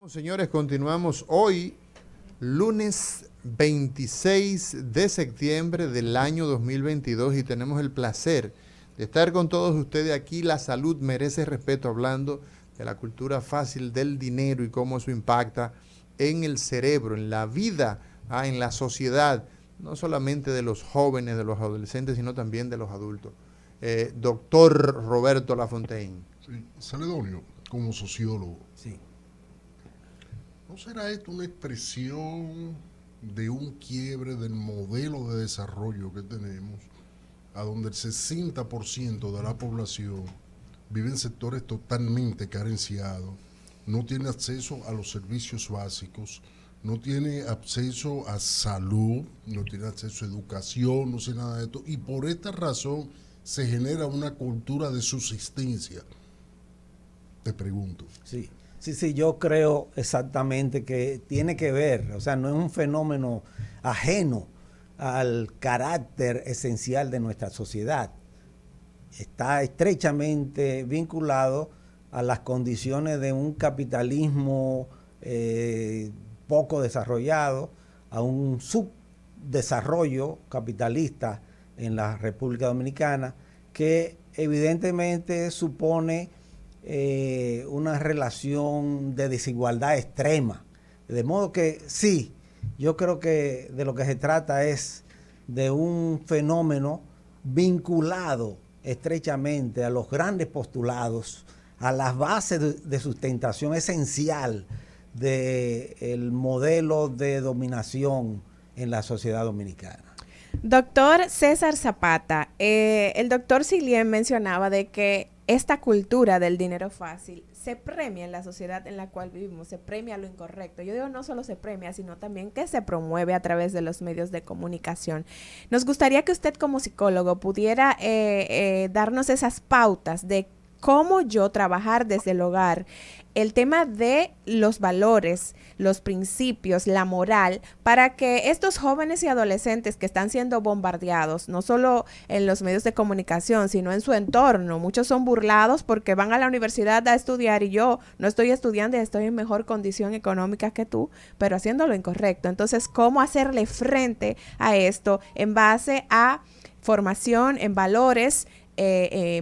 Señores, continuamos hoy, lunes 26 de septiembre del año 2022 y tenemos el placer de estar con todos ustedes aquí. La salud merece respeto, hablando de la cultura fácil del dinero y cómo eso impacta en el cerebro, en la vida, en la sociedad, no solamente de los jóvenes, de los adolescentes, sino también de los adultos. Doctor Roberto Lafontaine. Sí, Celedonio, como sociólogo. Sí. ¿No será esto una expresión de un quiebre del modelo de desarrollo que tenemos, a donde el 60% de la población vive en sectores totalmente carenciados, no tiene acceso a los servicios básicos, no tiene acceso a salud, no tiene acceso a educación, no sé nada de esto, y por esta razón se genera una cultura de subsistencia? Te pregunto. Sí, yo creo exactamente que tiene que ver, o sea, no es un fenómeno ajeno al carácter esencial de nuestra sociedad. Está estrechamente vinculado a las condiciones de un capitalismo poco desarrollado, a un subdesarrollo capitalista en la República Dominicana, que evidentemente supone una relación de desigualdad extrema. De modo que sí, yo creo que de lo que se trata es de un fenómeno vinculado estrechamente a los grandes postulados, a las bases de sustentación esencial del modelo de dominación en la sociedad dominicana. Doctor César Zapata, el doctor Silien mencionaba de que esta cultura del dinero fácil se premia en la sociedad en la cual vivimos, se premia lo incorrecto. Yo digo, no solo se premia, sino también que se promueve a través de los medios de comunicación. Nos gustaría que usted, como psicólogo, pudiera darnos esas pautas de cómo yo trabajar desde el hogar el tema de los valores, los principios, la moral, para que estos jóvenes y adolescentes que están siendo bombardeados, no solo en los medios de comunicación, sino en su entorno, muchos son burlados porque van a la universidad a estudiar y yo no estoy estudiando y estoy en mejor condición económica que tú, pero haciendo lo incorrecto. Entonces, ¿cómo hacerle frente a esto en base a formación en valores,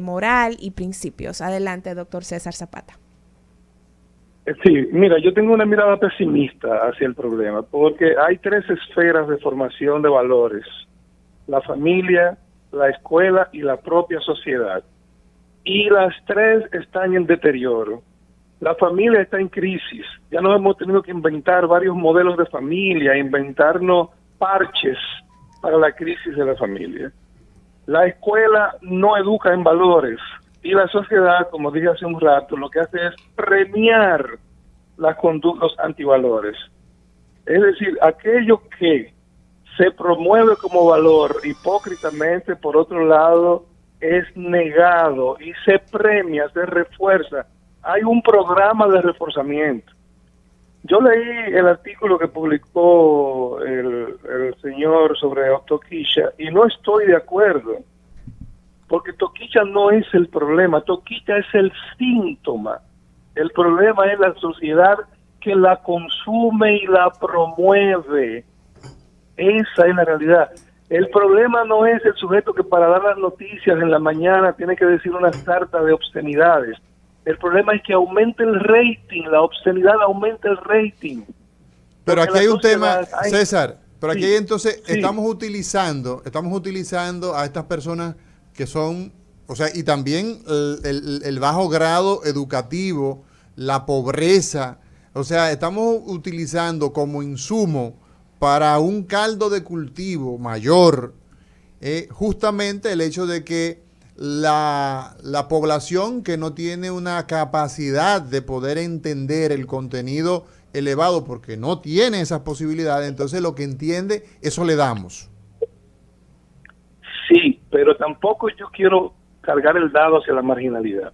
moral y principios? Adelante, doctor César Zapata. Sí, mira, yo tengo una mirada pesimista hacia el problema, porque hay tres esferas de formación de valores: la familia, la escuela y la propia sociedad. Y las tres están en deterioro. La familia está en crisis. Ya nos hemos tenido que inventar varios modelos de familia, inventarnos parches para la crisis de la familia. La escuela no educa en valores. Y la sociedad, como dije hace un rato, lo que hace es premiar las conductas antivalores. Es decir, aquello que se promueve como valor hipócritamente, por otro lado, es negado y se premia, se refuerza. Hay un programa de reforzamiento. Yo leí el artículo que publicó el señor sobre Toquilla y no estoy de acuerdo. Porque Toquilla no es el problema, Toquilla es el síntoma. El problema es la sociedad que la consume y la promueve. Esa es la realidad. El problema no es el sujeto que para dar las noticias en la mañana tiene que decir una sarta de obscenidades. El problema es que aumente el rating, la obscenidad aumenta el rating. Pero aquí hay un tema, César, pero aquí sí, entonces sí. estamos utilizando a estas personas que son, o sea, y también el bajo grado educativo, la pobreza, o sea, estamos utilizando como insumo para un caldo de cultivo mayor, justamente el hecho de que la población que no tiene una capacidad de poder entender el contenido elevado porque no tiene esas posibilidades, entonces lo que entiende, eso le damos. Sí, pero tampoco yo quiero cargar el dado hacia la marginalidad.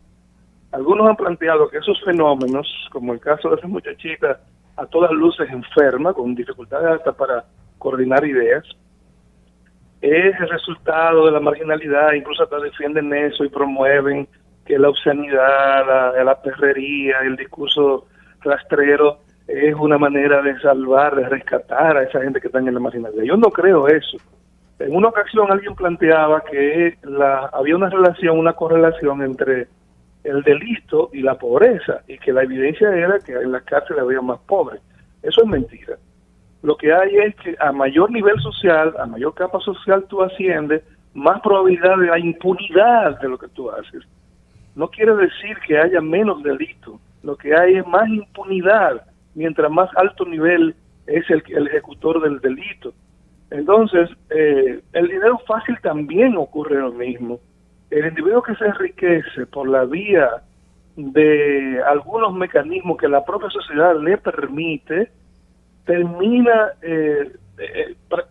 Algunos han planteado que esos fenómenos, como el caso de esa muchachita a todas luces enferma, con dificultades hasta para coordinar ideas, es el resultado de la marginalidad. Incluso hasta defienden eso y promueven que la obscenidad, la perrería, el discurso rastrero es una manera de salvar, de rescatar a esa gente que está en la marginalidad. Yo no creo eso. En una ocasión alguien planteaba que había una relación, una correlación entre el delito y la pobreza, y que la evidencia era que en las cárceles había más pobres. Eso es mentira. Lo que hay es que a mayor nivel social, a mayor capa social tú asciendes, más probabilidad de la impunidad de lo que tú haces. No quiere decir que haya menos delito. Lo que hay es más impunidad, mientras más alto nivel es el ejecutor del delito. Entonces, el dinero fácil también ocurre lo mismo. El individuo que se enriquece por la vía de algunos mecanismos que la propia sociedad le permite, termina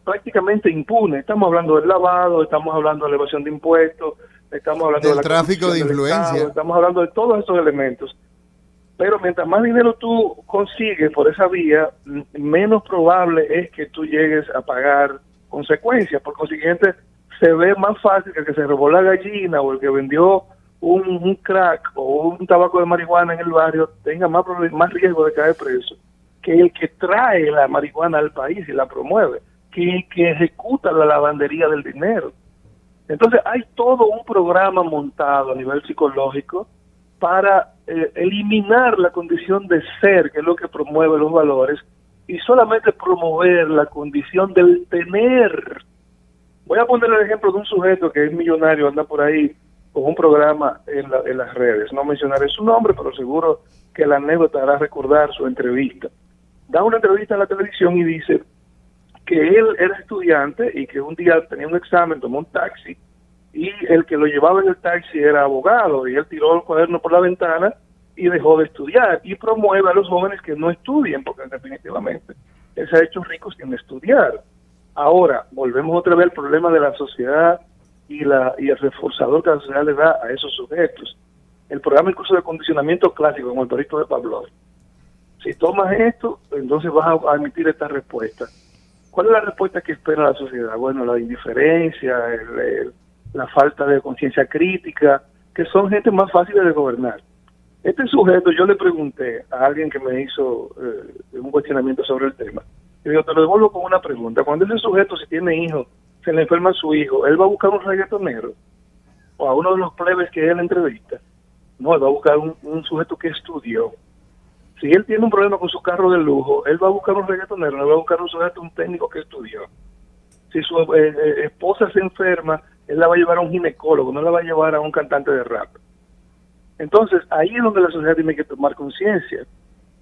prácticamente impune. Estamos hablando del lavado, estamos hablando de la evasión de impuestos, estamos hablando del de la tráfico de influencia, Estado, estamos hablando de todos esos elementos. Pero mientras más dinero tú consigues por esa vía, menos probable es que tú llegues a pagar consecuencias. Por consiguiente, se ve más fácil que el que se robó la gallina o el que vendió un crack o un tabaco de marihuana en el barrio tenga más riesgo de caer preso que el que trae la marihuana al país y la promueve, que el que ejecuta la lavandería del dinero. Entonces hay todo un programa montado a nivel psicológico para eliminar la condición de ser, que es lo que promueve los valores, y solamente promover la condición del tener. Voy a poner el ejemplo de un sujeto que es millonario, anda por ahí con un programa en las redes. No mencionaré su nombre, pero seguro que la anécdota hará recordar su entrevista. Da una entrevista en la televisión y dice que él era estudiante y que un día tenía un examen, tomó un taxi, y el que lo llevaba en el taxi era abogado, y él tiró el cuaderno por la ventana y dejó de estudiar, y promueve a los jóvenes que no estudien, porque definitivamente él se ha hecho rico sin estudiar. Ahora, volvemos otra vez al problema de la sociedad y el reforzador que la sociedad le da a esos sujetos. El programa incluso de condicionamiento clásico, como el perrito de Pavlov. Si tomas esto, entonces vas a emitir esta respuesta. ¿Cuál es la respuesta que espera la sociedad? Bueno, la indiferencia, la falta de conciencia crítica, que son gente más fáciles de gobernar. Este sujeto, yo le pregunté a alguien que me hizo un cuestionamiento sobre el tema. Y digo, te lo devuelvo con una pregunta. Cuando ese sujeto, si tiene hijos, se le enferma a su hijo, ¿él va a buscar un reggaetonero? ¿O a uno de los plebes que él entrevista? No, él va a buscar un sujeto que estudió. Si él tiene un problema con su carro de lujo, él va a buscar un reggaetonero, no va a buscar un sujeto, un técnico que estudió. Si su esposa se enferma, él la va a llevar a un ginecólogo, no la va a llevar a un cantante de rap. Entonces, ahí es donde la sociedad tiene que tomar conciencia.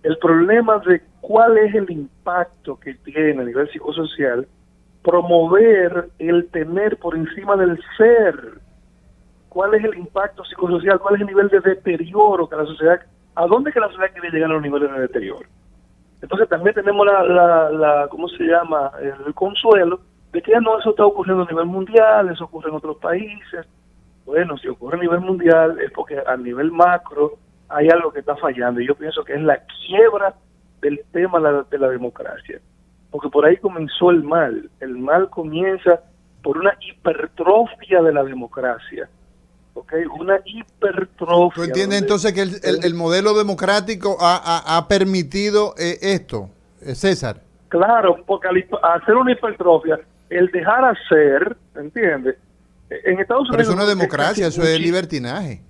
El problema de cuál es el impacto que tiene a nivel psicosocial promover el tener por encima del ser. ¿Cuál es el impacto psicosocial? ¿Cuál es el nivel de deterioro que la sociedad... ¿A dónde que la sociedad quiere llegar a los niveles de deterioro? Entonces también tenemos ¿cómo se llama? El consuelo de que ya no, eso está ocurriendo a nivel mundial, eso ocurre en otros países. Bueno, si ocurre a nivel mundial es porque a nivel macro hay algo que está fallando, y yo pienso que es la quiebra del tema de la democracia, porque por ahí comenzó el mal. El mal comienza por una hipertrofia de la democracia, ¿ok? Una hipertrofia. ¿Tú entiendes entonces que el modelo democrático ha permitido esto, César? Claro, porque al hacer una hipertrofia, el dejar hacer, ¿entiendes? En Estados Unidos... Pero eso no es democracia, eso es libertinaje.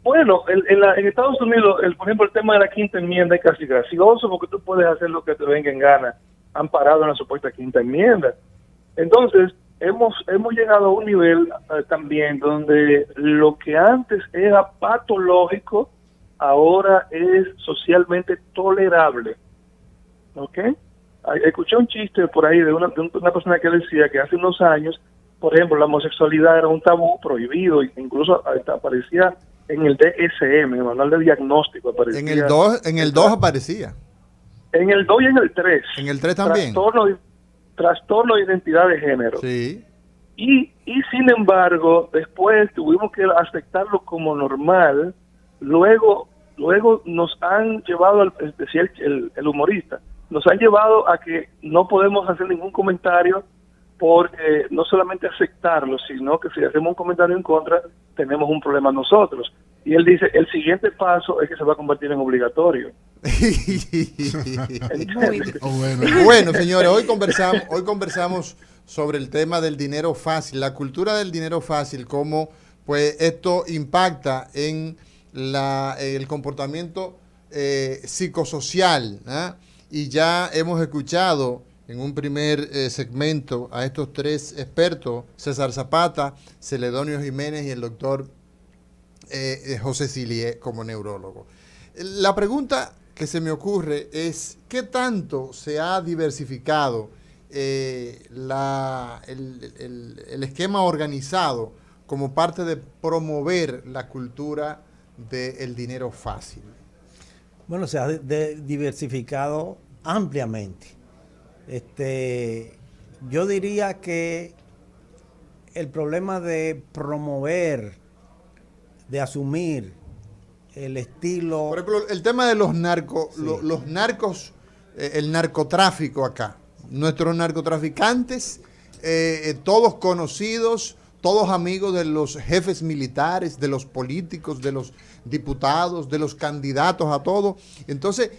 Bueno, en Estados Unidos, por ejemplo, el tema de la quinta enmienda es casi gracioso, porque tú puedes hacer lo que te venga en gana, amparado en la supuesta quinta enmienda. Entonces, hemos llegado a un nivel también donde lo que antes era patológico, ahora es socialmente tolerable. ¿Ok? Escuché un chiste por ahí de una persona que decía que hace unos años, por ejemplo, la homosexualidad era un tabú prohibido, incluso aparecía en el DSM, el manual de diagnóstico. Aparecía, en el 2 aparecía. En el 2 y en el 3. En el 3 también. Trastorno de identidad de género. Sí. Y sin embargo, después tuvimos que aceptarlo como normal. Luego nos han llevado, decía el humorista, nos han llevado a que no podemos hacer ningún comentario, porque no solamente aceptarlo, sino que si hacemos un comentario en contra, tenemos un problema nosotros. Y él dice, el siguiente paso es que se va a convertir en obligatorio. Muy difícil. Bueno, Bueno, señores, hoy conversamos sobre el tema del dinero fácil, la cultura del dinero fácil, cómo pues esto impacta en el comportamiento psicosocial, ¿ah? Y ya hemos escuchado en un primer segmento a estos tres expertos, César Zapata, Celedonio Jiménez y el doctor José Sillié como neurólogo. La pregunta que se me ocurre es, ¿qué tanto se ha diversificado el esquema organizado como parte de promover la cultura del dinero fácil? Bueno, se ha diversificado ampliamente. Yo diría que el problema de promover, de asumir el estilo... Por ejemplo, el tema de los narcos, Sí. los narcos, el narcotráfico acá. Nuestros narcotraficantes, todos conocidos, todos amigos de los jefes militares, de los políticos, de los diputados, de los candidatos a todo. Entonces,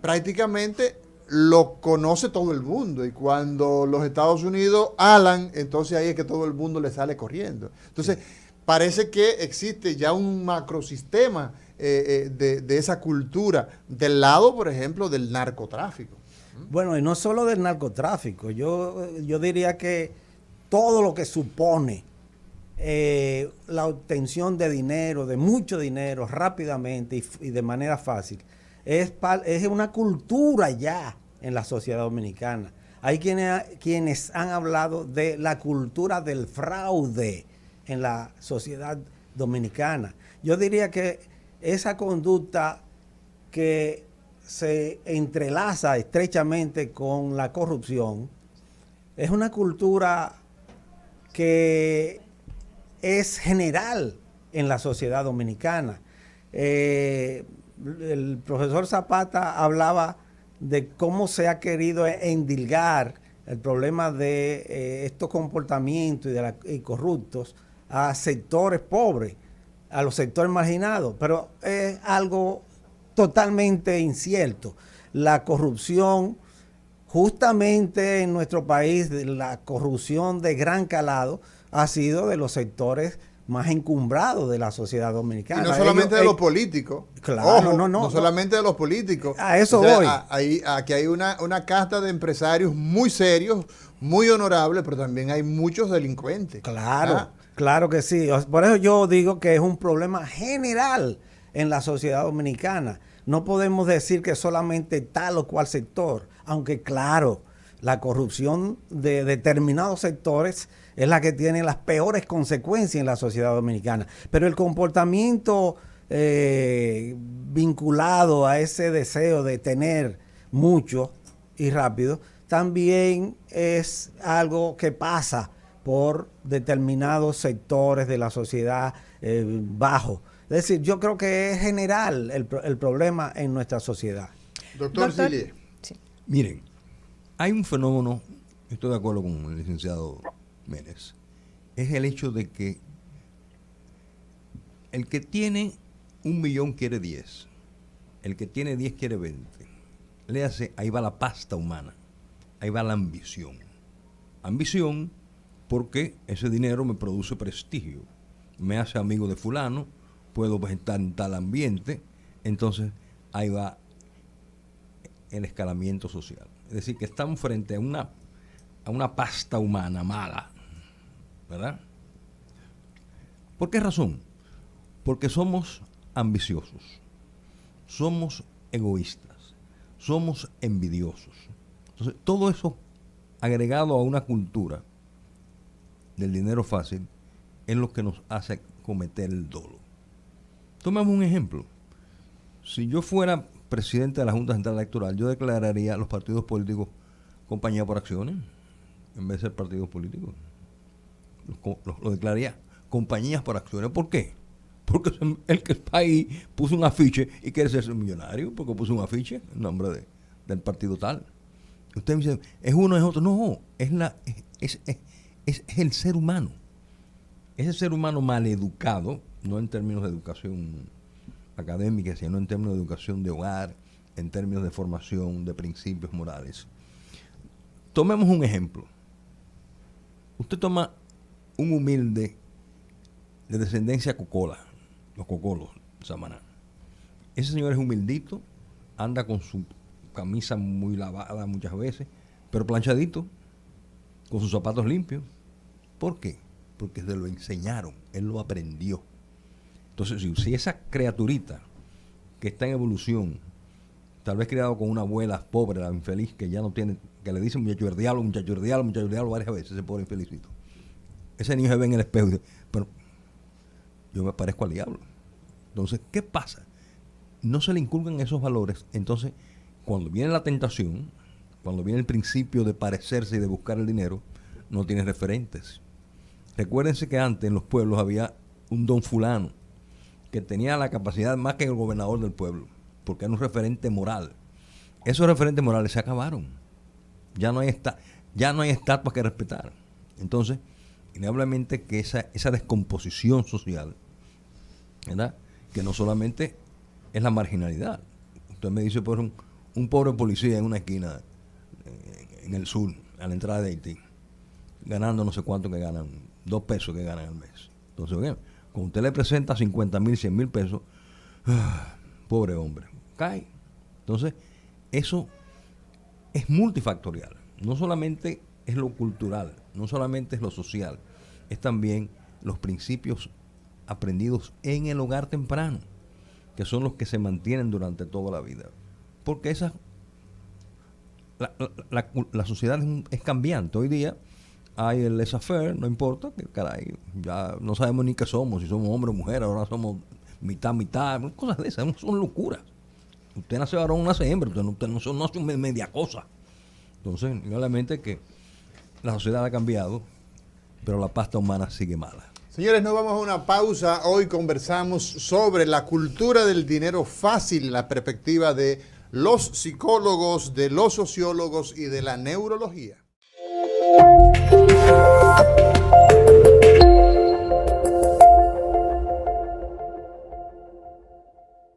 prácticamente lo conoce todo el mundo. Y cuando los Estados Unidos alan, entonces ahí es que todo el mundo le sale corriendo. Entonces, parece que existe ya un macrosistema de esa cultura del lado, por ejemplo, del narcotráfico. Bueno, y no solo del narcotráfico, yo diría que todo lo que supone la obtención de dinero, de mucho dinero, rápidamente y de manera fácil, es una cultura ya en la sociedad dominicana. Hay quienes han hablado de la cultura del fraude en la sociedad dominicana. Yo diría que esa conducta que se entrelaza estrechamente con la corrupción es una cultura que es general en la sociedad dominicana. El profesor Zapata hablaba de cómo se ha querido endilgar el problema de estos comportamientos y corruptos a sectores pobres, a los sectores marginados, pero es algo totalmente incierto. La corrupción, justamente en nuestro país, la corrupción de gran calado ha sido de los sectores más encumbrados de la sociedad dominicana. Y no solamente de los políticos. Claro, Ojo, no. solamente de los políticos. A eso voy. Aquí hay una casta de empresarios muy serios, muy honorables, pero también hay muchos delincuentes. Claro, ¿Ah? claro que sí. Por eso yo digo que es un problema general en la sociedad dominicana. No podemos decir que solamente tal o cual sector, aunque claro, la corrupción de determinados sectores es la que tiene las peores consecuencias en la sociedad dominicana. Pero el comportamiento vinculado a ese deseo de tener mucho y rápido, también es algo que pasa por determinados sectores de la sociedad bajo. Es decir, yo creo que es general el problema en nuestra sociedad. Doctor Sillié. Sí. Miren, hay un fenómeno, estoy de acuerdo con el licenciado Méndez, es el hecho de que el que tiene 1 millón quiere 10, el que tiene 10 quiere 20. Ahí va la pasta humana, ahí va la ambición. Ambición porque ese dinero me produce prestigio, me hace amigo de fulano, puedo estar en tal ambiente, entonces ahí va el escalamiento social. Es decir, que estamos frente a una pasta humana mala, ¿verdad? ¿Por qué razón? Porque somos ambiciosos, somos egoístas, somos envidiosos. Entonces, todo eso agregado a una cultura del dinero fácil es lo que nos hace cometer el dolo. Tomemos un ejemplo. Si yo fuera presidente de la Junta Central Electoral, yo declararía a los partidos políticos compañía por acciones en vez de ser partidos políticos. Lo declararía compañías por acciones. ¿Por qué? Porque el que está ahí puso un afiche y quiere ser millonario porque puso un afiche en nombre del partido tal. Usted me dice, ¿es uno, es otro? No, es el ser humano. Ese ser humano maleducado, no en términos de educación académicas, sino en términos de educación de hogar, en términos de formación, de principios morales. Tomemos un ejemplo. Usted toma un humilde de descendencia cocola, los cocolos, Samaná. Ese señor es humildito, anda con su camisa muy lavada muchas veces, pero planchadito, con sus zapatos limpios. ¿Por qué? Porque se lo enseñaron, él lo aprendió. Entonces, si esa criaturita que está en evolución, tal vez criado con una abuela pobre, la infeliz, que ya no tiene, que le dice muchacho del diablo, muchacho del diablo, muchacho del diablo varias veces, ese pobre infelicito. Ese niño se ve en el espejo y dice, pero yo me parezco al diablo. Entonces, ¿qué pasa? No se le inculcan esos valores. Entonces, cuando viene la tentación, cuando viene el principio de parecerse y de buscar el dinero, no tiene referentes. Recuérdense que antes en los pueblos había un don fulano que tenía la capacidad más que el gobernador del pueblo, porque era un referente moral. Esos referentes morales se acabaron. Ya no hay estatuas que respetar. Entonces, innegablemente que esa descomposición social, ¿verdad?, que no solamente es la marginalidad. Usted me dice, por un pobre policía en una esquina en el sur, a la entrada de Haití, ganando no sé cuánto que ganan, 2 pesos que ganan al mes. Entonces, bien, cuando usted le presenta 50,000, 100,000 pesos, pobre hombre, cae. Entonces, eso es multifactorial. No solamente es lo cultural, no solamente es lo social, es también los principios aprendidos en el hogar temprano, que son los que se mantienen durante toda la vida. Porque la sociedad es cambiante. Hoy día hay el laissez-faire, no importa, que caray, ya no sabemos ni qué somos, si somos hombre o mujer, ahora somos mitad, cosas de esas, son locuras. Usted nace varón, nace hembra, usted no hace media cosa. Entonces, realmente que la sociedad ha cambiado, pero la pasta humana sigue mala. Señores, nos vamos a una pausa. Hoy conversamos sobre la cultura del dinero fácil, la perspectiva de los psicólogos, de los sociólogos y de la neurología.